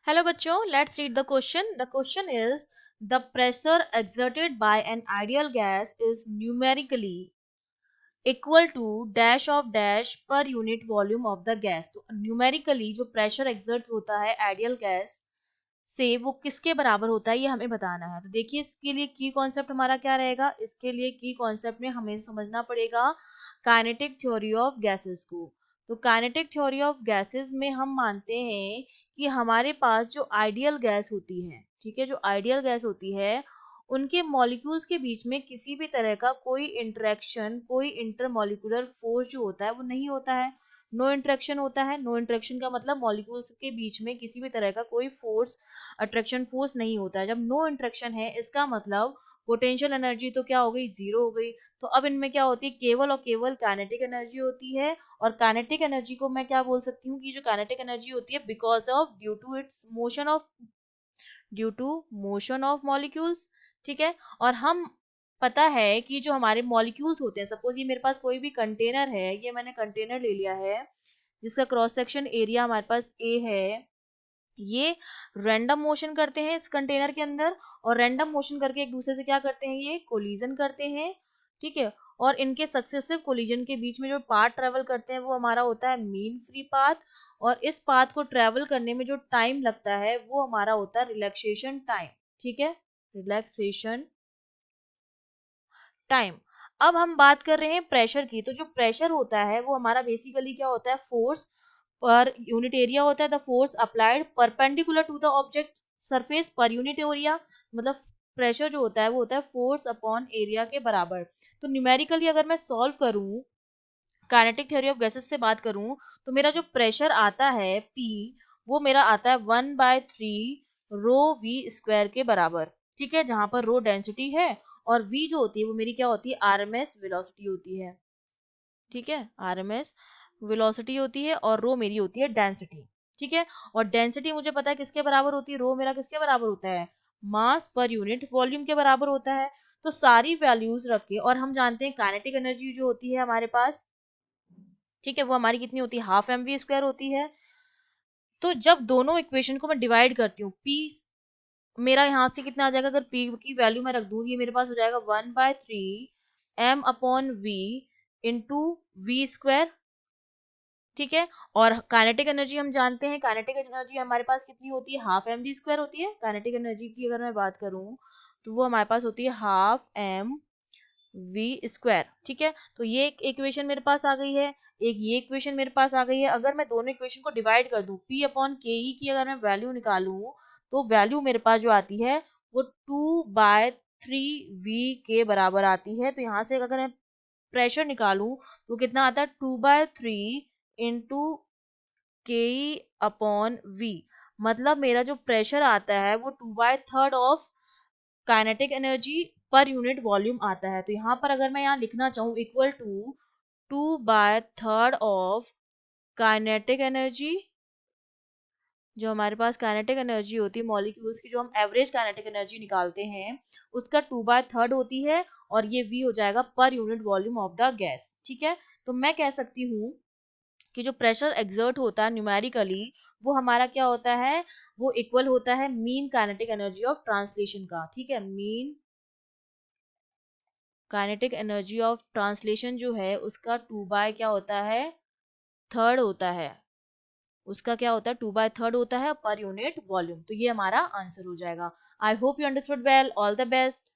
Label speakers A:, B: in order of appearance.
A: Hello बच्चों, let's read the question. The question is the pressure exerted by an ideal gas is numerically equal to dash of dash per unit volume of the gas. तो numerically जो pressure exert होता है ideal gas से वो किसके बराबर होता है ये हमें बताना है। तो देखिए इसके लिए की कॉन्सेप्ट हमारा क्या रहेगा। इसके लिए की कॉन्सेप्ट में हमें समझना पड़ेगा काइनेटिक थ्योरी ऑफ गैसेस को। तो काइनेटिक थ्योरी ऑफ गैसेस में हम मानते हैं कि हमारे पास जो आइडियल गैस होती है, ठीक है, जो आइडियल गैस होती है उनके मॉलिक्यूल्स के बीच में किसी भी तरह का कोई इंटरेक्शन, कोई इंटरमॉलिक्यूलर फोर्स जो होता है वो नहीं होता है। नो इंटरेक्शन होता है। नो इंटरेक्शन का मतलब मॉलिक्यूल्स के बीच में किसी भी तरह का कोई फोर्स, अट्रैक्शन फोर्स नहीं होता है। जब नो इंटरेक्शन है इसका मतलब पोटेंशियल एनर्जी तो क्या हो गई, जीरो हो गई। तो अब इनमें क्या होती है, केवल और केवल काइनेटिक एनर्जी होती है। और काइनेटिक एनर्जी को मैं क्या बोल सकती हूँ कि जो काइनेटिक एनर्जी होती है because of due to motion of molecules, ठीक है। और हम पता है कि जो हमारे मॉलिक्यूल्स होते हैं, सपोज ये मेरे पास कोई भी कंटेनर है, ये मैंने कंटेनर ले लिया है जिसका क्रॉस सेक्शन एरिया हमारे पास ए है। ये रैंडम मोशन करते हैं इस कंटेनर के अंदर, और रैंडम मोशन करके एक दूसरे से क्या करते हैं, ये कोलिजन करते हैं, ठीक है। और इनके सक्सेसिव कोलिजन के बीच में जो पाथ ट्रेवल करते हैं वो हमारा होता है मीन फ्री पाथ। और इस पाथ को ट्रेवल करने में जो टाइम लगता है वो हमारा होता है रिलैक्सेशन टाइम, ठीक है, रिलैक्सेशन टाइम। अब हम बात कर रहे हैं प्रेशर की। तो जो प्रेशर होता है वो हमारा बेसिकली क्या होता है, फोर्स पर यूनिट एरिया होता है। The force applied perpendicular to the object surface पर यूनिट एरिया। मतलब प्रेशर जो होता है वो होता है फोर्स अपॉन एरिया के बराबर। तो न्यूमेरिकली अगर मैं सॉल्व करूं, काइनेटिक थ्योरी ऑफ गैसेस से बात करूं, तो मेरा जो प्रेशर आता है P, वो मेरा आता है 1/3 रो वी स्क्वायर के बराबर, ठीक है, जहां पर रो डेंसिटी है और V जो होती है वो मेरी क्या होती है, RMS वेलोसिटी होती है, ठीक है, RMS वेलोसिटी होती है और रो मेरी होती है डेंसिटी, ठीक है। और डेंसिटी मुझे पता है किसके बराबर होती है, रो मेरा किसके बराबर होता है, मास पर यूनिट वॉल्यूम के बराबर होता है। तो सारी वैल्यूज रख के, और हम जानते हैं काइनेटिक एनर्जी जो होती है हमारे पास, ठीक है, वो हमारी कितनी होती है, हाफ mv² होती है। तो जब दोनों इक्वेशन को मैं डिवाइड करती हूँ, p मेरा यहाँ से कितना आ जाएगा, अगर p की वैल्यू मैं रख दूँ, ये मेरे पास हो जाएगा 1/3 m/v इंटू v², ठीक है। और काइनेटिक एनर्जी हम जानते हैं, काइनेटिक एनर्जी हमारे पास कितनी होती है, हाफ mv² होती है। काइनेटिक एनर्जी की अगर मैं बात करूँ तो वो हमारे पास होती है हाफ mv², ठीक है। तो ये एक इक्वेशन मेरे पास आ गई है, एक ये इक्वेशन मेरे पास आ गई है। अगर मैं दोनों इक्वेशन को डिवाइड कर दूं, p अपॉन के ई की अगर मैं वैल्यू निकालूं, तो वैल्यू मेरे पास जो आती है वो 2/3v के बराबर आती है। तो यहाँ से अगर मैं प्रेशर निकालूं तो कितना आता है, 2/3 इंटू के ई अपॉन वी। मतलब मेरा जो प्रेशर आता है वो 2/3 of kinetic energy per unit volume आता है। तो यहाँ पर अगर मैं यहाँ लिखना चाहूँ, equal to 2/3 of kinetic energy, जो हमारे पास काइनेटिक एनर्जी होती है मॉलिक्यूल्स की, जो हम एवरेज काइनेटिक एनर्जी निकालते हैं उसका 2/3 होती है। और ये v हो जाएगा per unit volume of the gas, ठीक है। तो मैं कह सकती हूँ कि जो प्रेशर एक्सर्ट होता है न्यूमेरिकली, वो हमारा क्या होता है, वो इक्वल होता है mean kinetic energy of translation का, ठीक है। Mean kinetic energy of translation जो है उसका 2 बाय क्या होता है, थर्ड होता है। उसका क्या होता है, 2/3 होता है पर यूनिट वॉल्यूम। तो ये हमारा आंसर हो जाएगा। I hope you understood well. All the best.